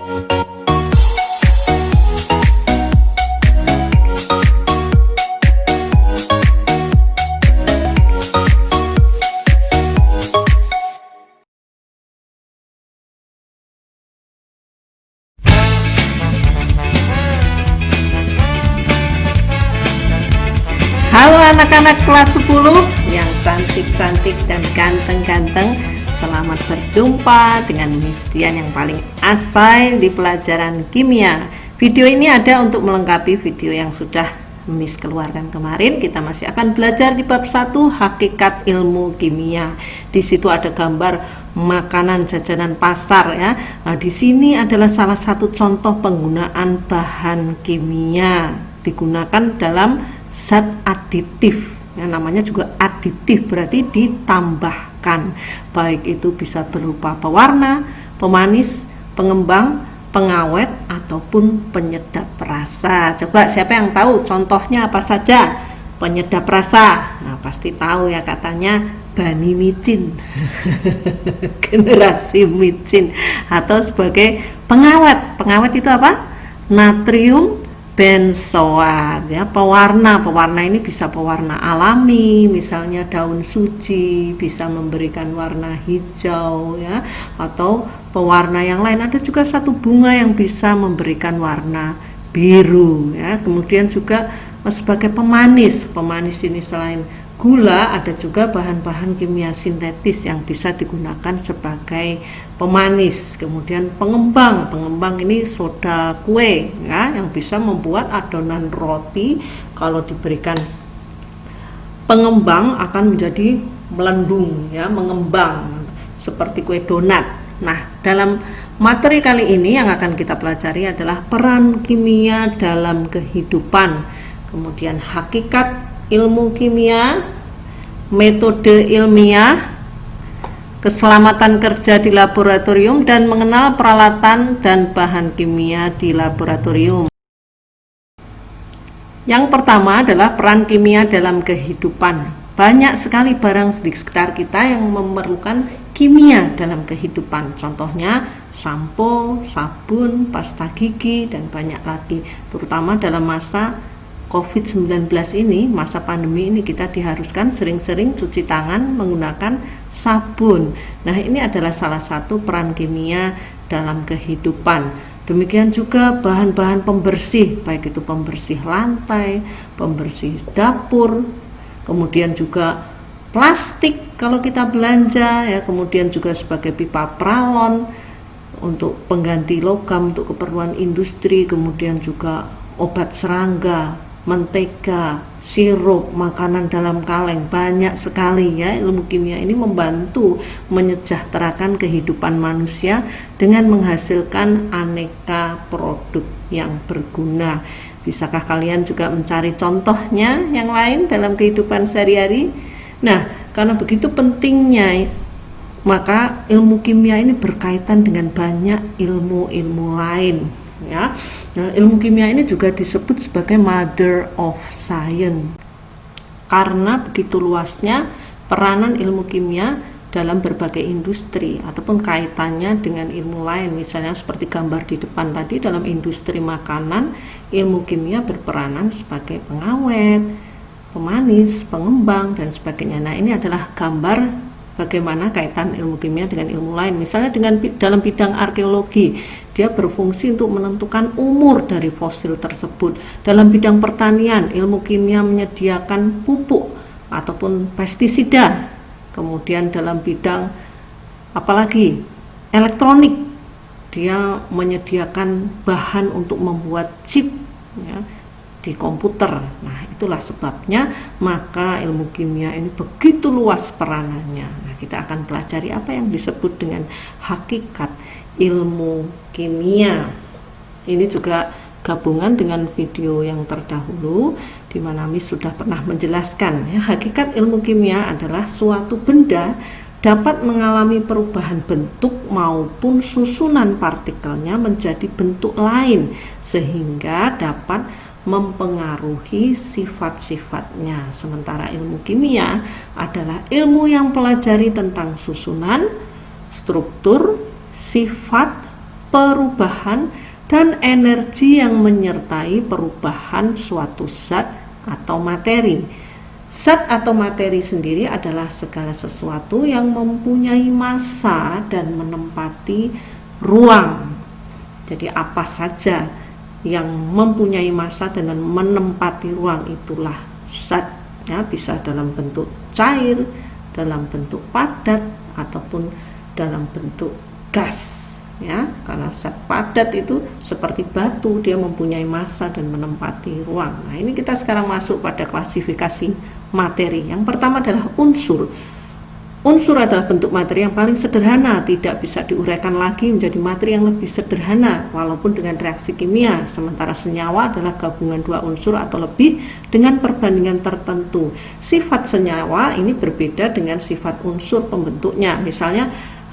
Halo anak-anak kelas 10 yang cantik-cantik dan ganteng-ganteng. Selamat berjumpa dengan Miss Dian yang paling asai di pelajaran kimia. Video ini ada untuk melengkapi video yang sudah Miss keluarkan kemarin. Kita masih akan belajar di bab 1 hakikat ilmu kimia. Di situ ada gambar makanan jajanan pasar ya. Nah, di sini adalah salah satu contoh penggunaan bahan kimia digunakan dalam zat aditif, yang namanya juga aditif, berarti ditambahkan, baik itu bisa berupa pewarna, pemanis, pengembang, pengawet, ataupun penyedap rasa. Coba siapa yang tahu contohnya apa saja? Penyedap rasa, nah pasti tahu ya, katanya bani micin generasi micin. Atau sebagai pengawet, pengawet itu apa? Natrium benzoat ya. Pewarna ini bisa pewarna alami, misalnya daun suji bisa memberikan warna hijau ya, atau pewarna yang lain. Ada juga satu bunga yang bisa memberikan warna biru ya. Kemudian juga sebagai pemanis ini selain gula ada juga bahan-bahan kimia sintetis yang bisa digunakan sebagai pemanis. Kemudian pengembang ini soda kue ya, yang bisa membuat adonan roti kalau diberikan pengembang akan menjadi melendung ya, mengembang seperti kue donat. Nah, dalam materi kali ini yang akan kita pelajari adalah peran kimia dalam kehidupan, kemudian hakikat ilmu kimia, metode ilmiah, keselamatan kerja di laboratorium, dan mengenal peralatan dan bahan kimia di laboratorium. Yang pertama adalah peran kimia dalam kehidupan. Banyak sekali barang di sekitar kita yang memerlukan kimia dalam kehidupan. Contohnya sampo, sabun, pasta gigi, dan banyak lagi. Terutama dalam masa COVID-19 ini, masa pandemi ini, kita diharuskan sering-sering cuci tangan menggunakan sabun. Nah, ini adalah salah satu peran kimia dalam kehidupan. Demikian juga bahan-bahan pembersih, baik itu pembersih lantai, pembersih dapur, kemudian juga plastik kalau kita belanja ya, kemudian juga sebagai pipa pralon untuk pengganti logam untuk keperluan industri, kemudian juga obat serangga, mentega, sirup, makanan dalam kaleng. Banyak sekali ya, ilmu kimia ini membantu menyejahterakan kehidupan manusia dengan menghasilkan aneka produk yang berguna. Bisakah kalian juga mencari contohnya yang lain dalam kehidupan sehari-hari? Nah, karena begitu pentingnya, maka ilmu kimia ini berkaitan dengan banyak ilmu-ilmu lain ya. Nah, ilmu kimia ini juga disebut sebagai mother of science karena begitu luasnya peranan ilmu kimia dalam berbagai industri ataupun kaitannya dengan ilmu lain. Misalnya seperti gambar di depan tadi, dalam industri makanan ilmu kimia berperanan sebagai pengawet, pemanis, pengembang, dan sebagainya. Nah, ini adalah gambar bagaimana kaitan ilmu kimia dengan ilmu lain. Misalnya dalam bidang arkeologi, dia berfungsi untuk menentukan umur dari fosil tersebut. Dalam bidang pertanian, ilmu kimia menyediakan pupuk ataupun pestisida. Kemudian dalam bidang apalagi elektronik, dia menyediakan bahan untuk membuat chip ya, di komputer. Nah, itulah sebabnya maka ilmu kimia ini begitu luas peranannya. Nah, kita akan pelajari apa yang disebut dengan hakikat ilmu kimia. Ini juga gabungan dengan video yang terdahulu di mana Miss sudah pernah menjelaskan ya, hakikat ilmu kimia adalah suatu benda dapat mengalami perubahan bentuk maupun susunan partikelnya menjadi bentuk lain sehingga dapat mempengaruhi sifat-sifatnya. Sementara ilmu kimia adalah ilmu yang pelajari tentang susunan, struktur, sifat, perubahan dan energi yang menyertai perubahan suatu zat atau materi. Zat atau materi sendiri adalah segala sesuatu yang mempunyai massa dan menempati ruang. Jadi apa saja yang mempunyai massa dan menempati ruang itulah zat, ya, bisa dalam bentuk cair, dalam bentuk padat, ataupun dalam bentuk gas, ya, karena zat padat itu seperti batu, dia mempunyai massa dan menempati ruang. Nah, ini kita sekarang masuk pada klasifikasi materi. Yang pertama adalah unsur. Unsur adalah bentuk materi yang paling sederhana, tidak bisa diuraikan lagi menjadi materi yang lebih sederhana walaupun dengan reaksi kimia. Sementara senyawa adalah gabungan dua unsur atau lebih dengan perbandingan tertentu. Sifat senyawa ini berbeda dengan sifat unsur pembentuknya. Misalnya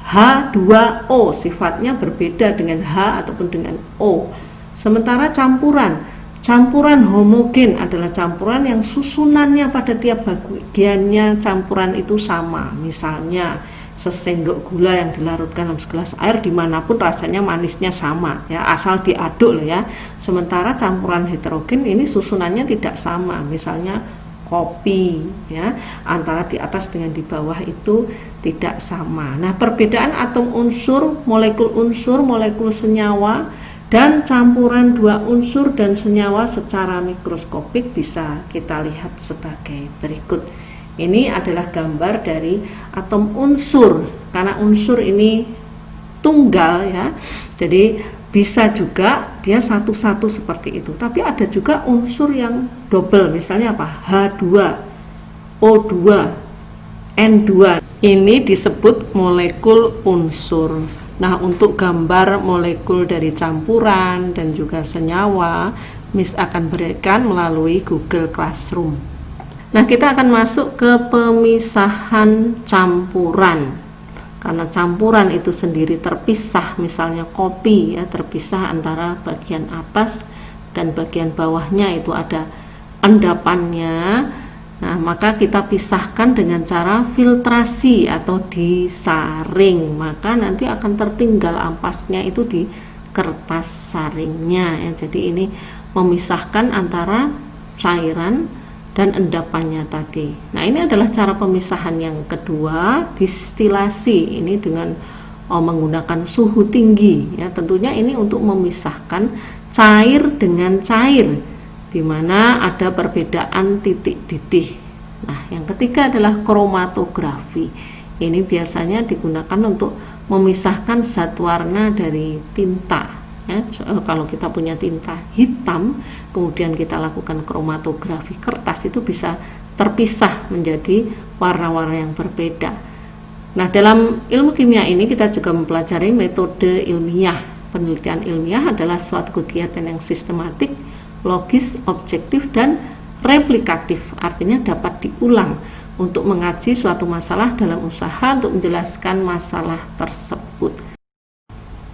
H2O sifatnya berbeda dengan H ataupun dengan O. Sementara campuran homogen adalah campuran yang susunannya pada tiap bagiannya campuran itu sama. Misalnya sesendok gula yang dilarutkan dalam segelas air, dimanapun rasanya manisnya sama, ya, asal diaduk loh, ya. Sementara campuran heterogen ini susunannya tidak sama. Misalnya kopi, ya, antara di atas dengan di bawah itu tidak sama. Nah, perbedaan atom unsur, molekul senyawa dan campuran dua unsur dan senyawa secara mikroskopik bisa kita lihat sebagai berikut. Ini adalah gambar dari atom unsur. Karena unsur ini tunggal, ya, jadi bisa juga dia satu-satu seperti itu. Tapi ada juga unsur yang double, misalnya apa? H2, O2, N2. Ini disebut molekul unsur. Nah, untuk gambar molekul dari campuran dan juga senyawa, Miss akan berikan melalui Google Classroom. Nah, kita akan masuk ke pemisahan campuran. Karena campuran itu sendiri terpisah, misalnya kopi, ya, terpisah antara bagian atas dan bagian bawahnya itu ada endapannya. Nah, maka kita pisahkan dengan cara filtrasi atau disaring. Maka nanti akan tertinggal ampasnya itu di kertas saringnya, ya. Jadi ini memisahkan antara cairan dan endapannya tadi. Nah, ini adalah cara pemisahan yang kedua, distilasi. Ini dengan menggunakan suhu tinggi, ya. Tentunya ini untuk memisahkan cair dengan cair, di mana ada perbedaan titik ditih. Nah, yang ketiga adalah kromatografi. Ini biasanya digunakan untuk memisahkan zat warna dari tinta, ya. Kalau kita punya tinta hitam, kemudian kita lakukan kromatografi, kertas itu bisa terpisah menjadi warna-warna yang berbeda. Nah, dalam ilmu kimia ini kita juga mempelajari metode ilmiah. Penelitian ilmiah adalah suatu kegiatan yang sistematik, logis, objektif, dan replikatif, artinya dapat diulang untuk mengaji suatu masalah dalam usaha untuk menjelaskan masalah tersebut.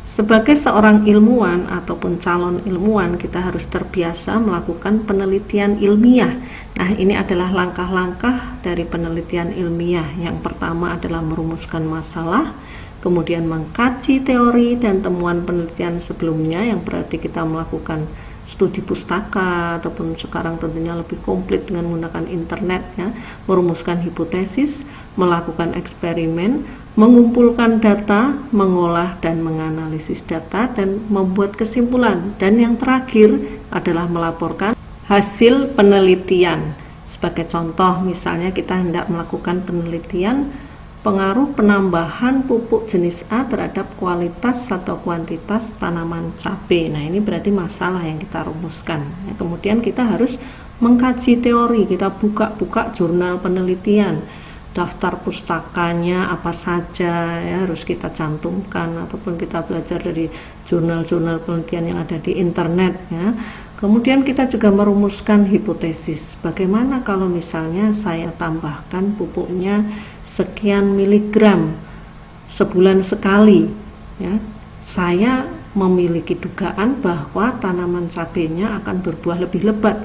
Sebagai seorang ilmuwan ataupun calon ilmuwan, kita harus terbiasa melakukan penelitian ilmiah. Nah, ini adalah langkah-langkah dari penelitian ilmiah. Yang pertama adalah merumuskan masalah, kemudian mengkaji teori dan temuan penelitian sebelumnya, yang berarti kita melakukan studi pustaka ataupun sekarang tentunya lebih komplit dengan menggunakan internet, ya, merumuskan hipotesis, melakukan eksperimen, mengumpulkan data, mengolah dan menganalisis data dan membuat kesimpulan, dan yang terakhir adalah melaporkan hasil penelitian. Sebagai contoh, misalnya kita hendak melakukan penelitian pengaruh penambahan pupuk jenis A terhadap kualitas atau kuantitas tanaman cabai. Nah, ini berarti masalah yang kita rumuskan. Ya, kemudian kita harus mengkaji teori, kita buka-buka jurnal penelitian, daftar pustakanya apa saja, ya, harus kita cantumkan, ataupun kita belajar dari jurnal-jurnal penelitian yang ada di internet, ya. Kemudian kita juga merumuskan hipotesis. Bagaimana kalau misalnya saya tambahkan pupuknya sekian miligram sebulan sekali, ya, saya memiliki dugaan bahwa tanaman cabenya akan berbuah lebih lebat,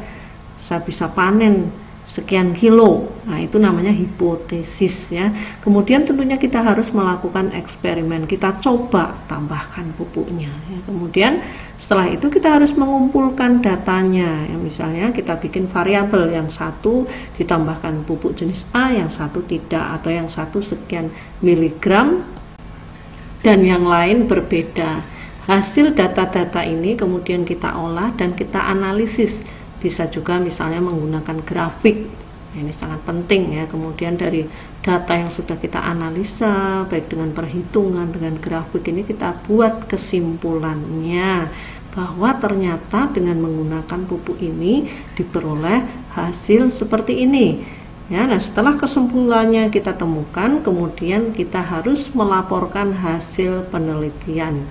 saya bisa panen sekian kilo. Nah, itu namanya hipotesis ya. Kemudian tentunya kita harus melakukan eksperimen. Kita coba tambahkan pupuknya ya. Kemudian setelah itu kita harus mengumpulkan datanya. Ya, misalnya kita bikin variabel, yang satu ditambahkan pupuk jenis A, yang satu tidak, atau yang satu sekian miligram dan yang lain berbeda. Hasil data-data ini kemudian kita olah dan kita analisis. Bisa juga misalnya menggunakan grafik, ini sangat penting ya. Kemudian dari data yang sudah kita analisa, baik dengan perhitungan, dengan grafik, ini kita buat kesimpulannya bahwa ternyata dengan menggunakan pupuk ini diperoleh hasil seperti ini ya. Nah, setelah kesimpulannya kita temukan, kemudian kita harus melaporkan hasil penelitian.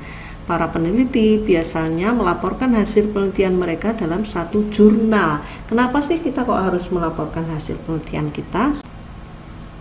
Para peneliti biasanya melaporkan hasil penelitian mereka dalam satu jurnal. Kenapa sih kita kok harus melaporkan hasil penelitian kita?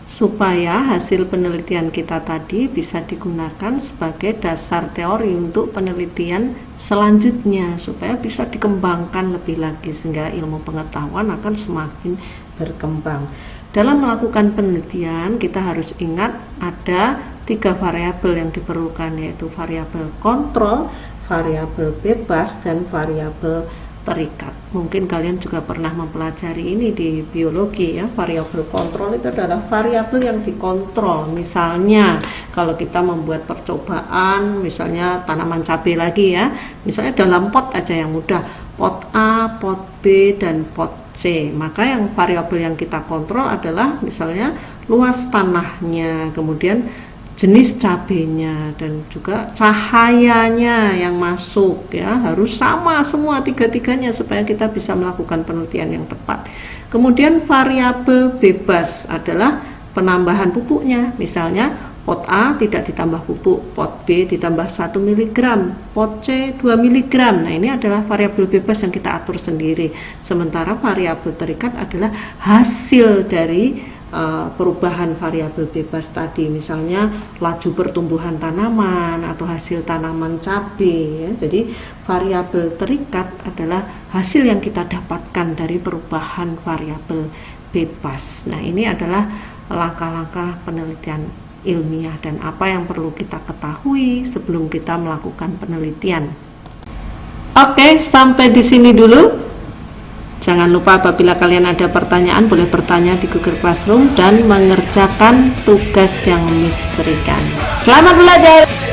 Supaya hasil penelitian kita tadi bisa digunakan sebagai dasar teori untuk penelitian selanjutnya, supaya bisa dikembangkan lebih lagi sehingga ilmu pengetahuan akan semakin berkembang. Dalam melakukan penelitian kita harus ingat ada 3 variabel yang diperlukan, yaitu variabel kontrol, variabel bebas, dan variabel terikat. Mungkin kalian juga pernah mempelajari ini di biologi ya. Variabel kontrol itu adalah variabel yang dikontrol. Misalnya kalau kita membuat percobaan, misalnya tanaman cabai lagi ya, misalnya dalam pot aja yang mudah, pot A, pot B, dan pot C. Maka yang variabel yang kita kontrol adalah misalnya luas tanahnya, kemudian jenis cabenya, dan juga cahayanya yang masuk ya, harus sama semua tiga-tiganya supaya kita bisa melakukan penelitian yang tepat. Kemudian variabel bebas adalah penambahan pupuknya, misalnya pot A tidak ditambah pupuk, pot B ditambah 1 mg, pot C 2 mg. Nah, ini adalah variabel bebas yang kita atur sendiri. Sementara variabel terikat adalah hasil dari perubahan variabel bebas tadi, misalnya laju pertumbuhan tanaman atau hasil tanaman cabai ya. Jadi variabel terikat adalah hasil yang kita dapatkan dari perubahan variabel bebas. Nah, ini adalah langkah-langkah penelitian ilmiah dan apa yang perlu kita ketahui sebelum kita melakukan penelitian. Oke, sampai di sini dulu. Jangan lupa apabila kalian ada pertanyaan boleh bertanya di Google Classroom dan mengerjakan tugas yang Miss berikan. Selamat belajar.